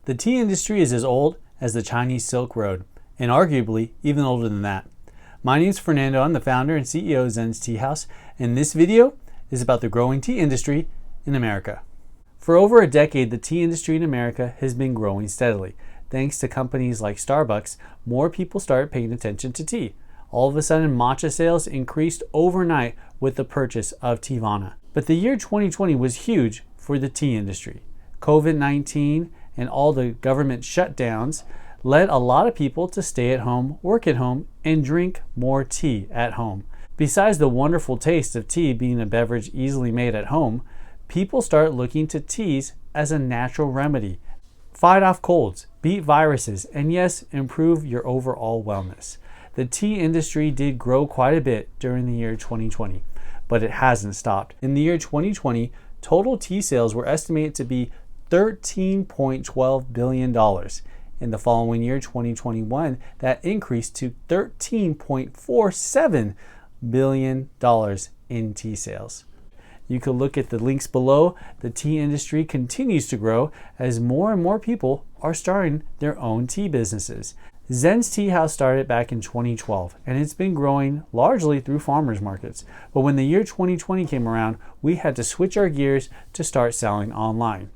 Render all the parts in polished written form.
The tea industry is as old as the Chinese Silk Road, and arguably even older than that. My name is Fernando. I'm the founder and CEO of Zen's Tea House, and this video is about the growing tea industry in America. For over a decade, the tea industry in America has been growing steadily. Thanks to companies like Starbucks, more people started paying attention to tea. All of a sudden, matcha sales increased overnight with the purchase of Teavana. But the year 2020 was huge for the tea industry. COVID-19 and all the government shutdowns led a lot of people to stay at home, work at home, and drink more tea at home. Besides the wonderful taste of tea being a beverage easily made at home, people start looking to teas as a natural remedy. Fight off colds, beat viruses, and yes, improve your overall wellness. The tea industry did grow quite a bit during the year 2020, but it hasn't stopped. In the year 2020, total tea sales were estimated to be $13.12 billion. In the following year, 2021, that increased to $13.47 billion in tea sales. You can look at the links below. The tea industry continues to grow as more and more people are starting their own tea businesses. Zen's Tea House started back in 2012, and it's been growing largely through farmers markets. But when the year 2020 came around, we had to switch our gears to start selling online.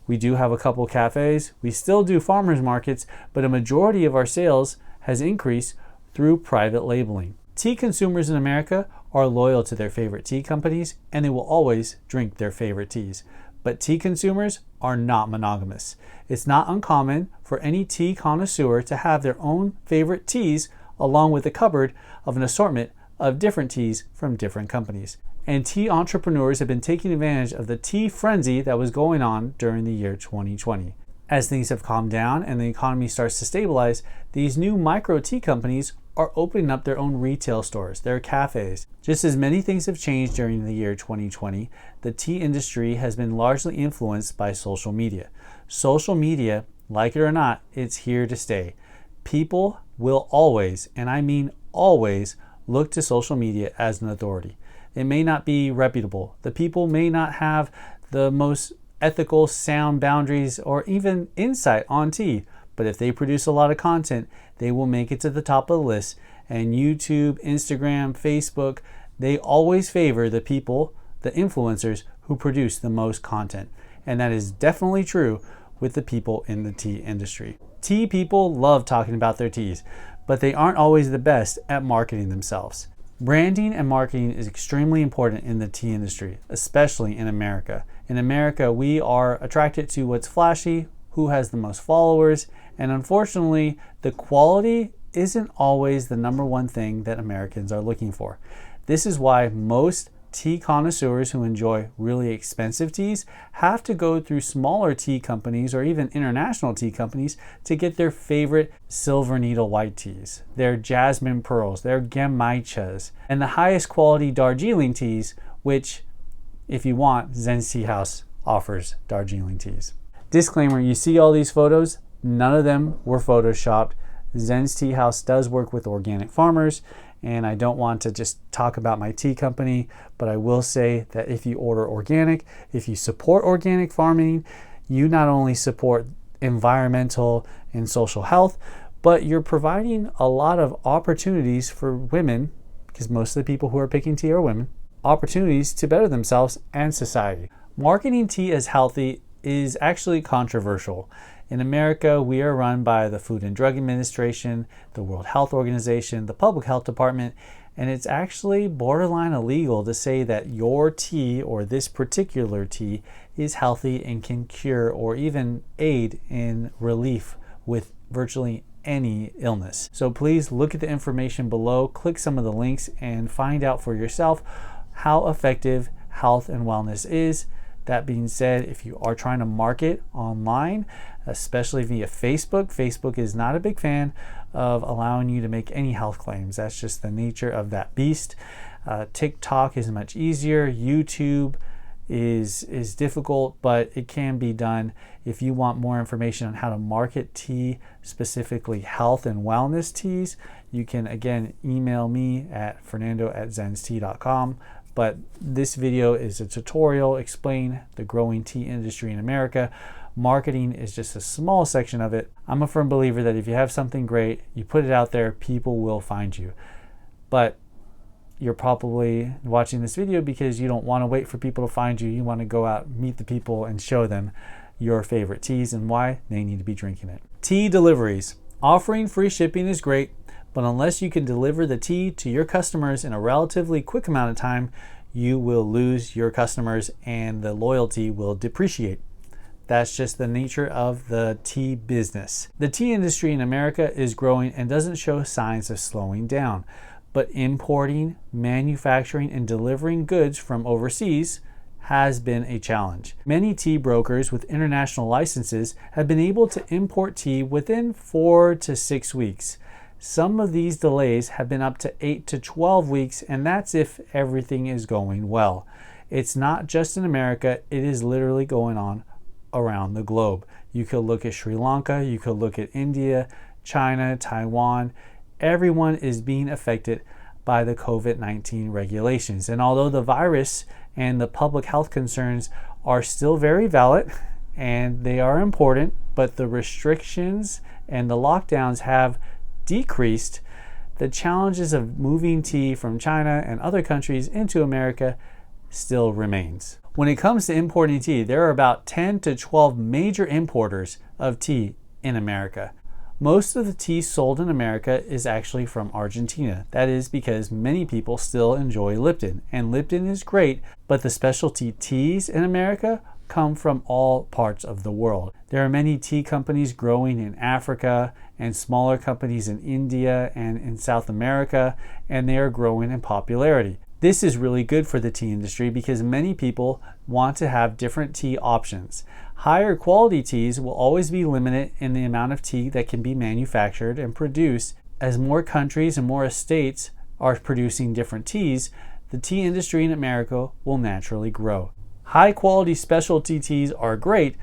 We do have a couple cafes, we still do farmers markets, but a majority of our sales has increased through private labeling. Tea consumers in America are loyal to their favorite tea companies, and they will always drink their favorite teas. But tea consumers are not monogamous. It's not uncommon for any tea connoisseur to have their own favorite teas along with a cupboard of an assortment of different teas from different companies. And tea entrepreneurs have been taking advantage of the tea frenzy that was going on during the year 2020. As things have calmed down and the economy starts to stabilize, these new micro tea companies are opening up their own retail stores, their cafes. Just as many things have changed during the year 2020, the tea industry has been largely influenced by social media. Social media, like it or not, it's here to stay. People will always, and I mean always, look to social media as an authority. It may not be reputable. The people may not have the most ethical, sound boundaries or even insight on tea, but if they produce a lot of content, they will make it to the top of the list. And YouTube, Instagram, Facebook, they always favor the people, the influencers who produce the most content. And that is definitely true with the people in the tea industry. Tea people love talking about their teas, but they aren't always the best at marketing themselves. Branding and marketing is extremely important in the tea industry, especially in America. In America, we are attracted to what's flashy, who has the most followers, and unfortunately, the quality isn't always the number one thing that Americans are looking for. This is why most tea connoisseurs who enjoy really expensive teas have to go through smaller tea companies or even international tea companies to get their favorite silver needle white teas, their jasmine pearls, their gemaichas, and the highest quality Darjeeling teas, which, if you want, Zen's Tea House offers Darjeeling teas. Disclaimer, you see all these photos, none of them were photoshopped. Zen's Tea House does work with organic farmers, and I don't want to just talk about my tea company, but I will say that if you order organic, if you support organic farming, you not only support environmental and social health, but you're providing a lot of opportunities for women, because most of the people who are picking tea are women, opportunities to better themselves and society. Marketing tea as healthy is actually controversial. In America, we are run by the Food and Drug Administration, the World Health Organization, the Public Health Department, and it's actually borderline illegal to say that your tea or this particular tea is healthy and can cure or even aid in relief with virtually any illness. So please look at the information below, click some of the links, and find out for yourself how effective health and wellness is. That being said, if you are trying to market online, especially via Facebook, Facebook is not a big fan of allowing you to make any health claims. That's just the nature of that beast. TikTok is much easier. YouTube is difficult, but it can be done. If you want more information on how to market tea, specifically health and wellness teas, you can again email me at fernando@zenstea.com. But this video is a tutorial explain the growing tea industry in America. Marketing is just a small section of it. I'm a firm believer that if you have something great, you put it out there, people will find you. But you're probably watching this video because you don't want to wait for people to find you. You want to go out, meet the people, and show them your favorite teas and why they need to be drinking it. Tea deliveries. Offering free shipping is great, but unless you can deliver the tea to your customers in a relatively quick amount of time, you will lose your customers and the loyalty will depreciate. That's just the nature of the tea business. The tea industry in America is growing and doesn't show signs of slowing down, but importing, manufacturing, and delivering goods from overseas has been a challenge. Many tea brokers with international licenses have been able to import tea within 4 to 6 weeks. Some of these delays have been up to 8 to 12 weeks, and that's if everything is going well. It's not just in America, it is literally going on around the globe. You could look at Sri Lanka, you could look at India, China, Taiwan. Everyone is being affected by the COVID-19 regulations. And although the virus and the public health concerns are still very valid and they are important, but the restrictions and the lockdowns have decreased, the challenges of moving tea from China and other countries into America still remains. When it comes to importing tea, there are about 10 to 12 major importers of tea in America. Most of the tea sold in America is actually from Argentina. That is because many people still enjoy Lipton, and Lipton is great, but the specialty teas in America come from all parts of the world. There are many tea companies growing in Africa and smaller companies in India and in South America, and they are growing in popularity. This is really good for the tea industry because many people want to have different tea options. Higher quality teas will always be limited in the amount of tea that can be manufactured and produced. As more countries and more estates are producing different teas, the tea industry in America will naturally grow. High quality specialty teas are great,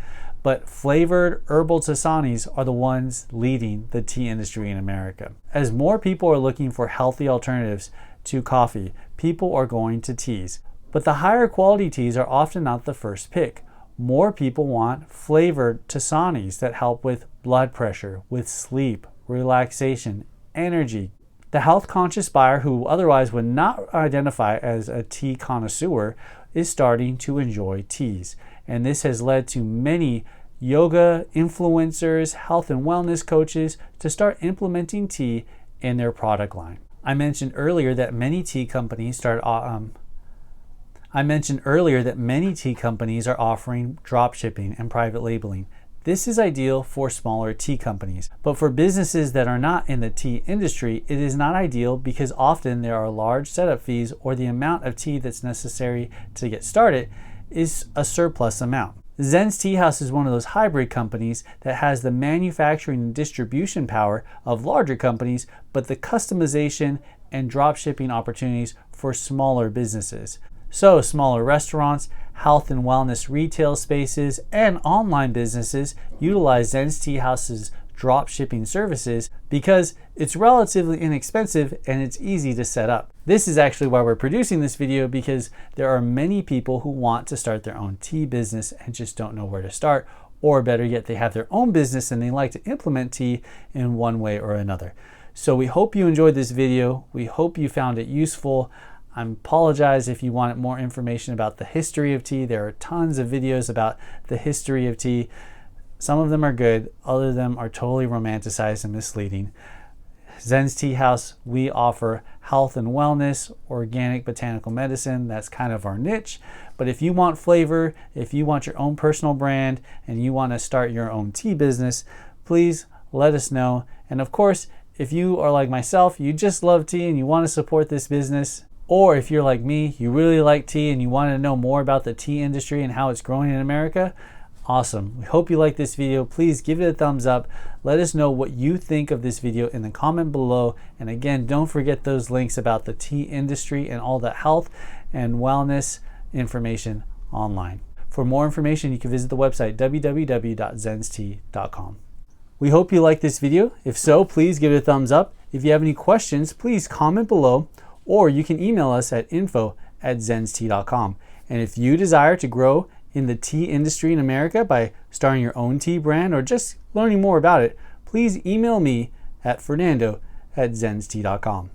but flavored herbal tasanis are the ones leading the tea industry in America. As more people are looking for healthy alternatives to coffee, people are going to teas. But the higher quality teas are often not the first pick. More people want flavored tasanis that help with blood pressure, with sleep, relaxation, energy. The health-conscious buyer who otherwise would not identify as a tea connoisseur is starting to enjoy teas. And this has led to many yoga influencers, health and wellness coaches to start implementing tea in their product line. I mentioned earlier that many tea companies are offering drop shipping and private labeling. This is ideal for smaller tea companies, but for businesses that are not in the tea industry, it is not ideal because often there are large setup fees or the amount of tea that's necessary to get started is a surplus amount. Zen's Tea House is one of those hybrid companies that has the manufacturing and distribution power of larger companies, but the customization and drop shipping opportunities for smaller businesses. So smaller restaurants, health and wellness retail spaces, and online businesses utilize Zen's Tea House's drop shipping services because it's relatively inexpensive and it's easy to set up. This is actually why we're producing this video, because there are many people who want to start their own tea business and just don't know where to start, or better yet, they have their own business and they like to implement tea in one way or another. So we hope you enjoyed this video. We hope you found it useful. I apologize if you wanted more information about the history of tea. There are tons of videos about the history of tea. Some of them are good, other of them are totally romanticized and misleading. Zen's Tea House, we offer health and wellness, organic botanical medicine. That's kind of our niche. But if you want flavor, if you want your own personal brand, and you want to start your own tea business, please let us know. And of course, if you are like myself, you just love tea and you want to support this business, or if you're like me, you really like tea and you want to know more about the tea industry and how it's growing in America, awesome. We hope you like this video. Please give it a thumbs up. Let us know what you think of this video in the comment below. And again, don't forget those links about the tea industry and all the health and wellness information online. For more information, you can visit the website www.zenstea.com. We hope you like this video. If so, please give it a thumbs up. If you have any questions, please comment below, or you can email us at info@zenstea.com. And if you desire to grow in the tea industry in America by starting your own tea brand or just learning more about it, please email me at fernando@zenstea.com.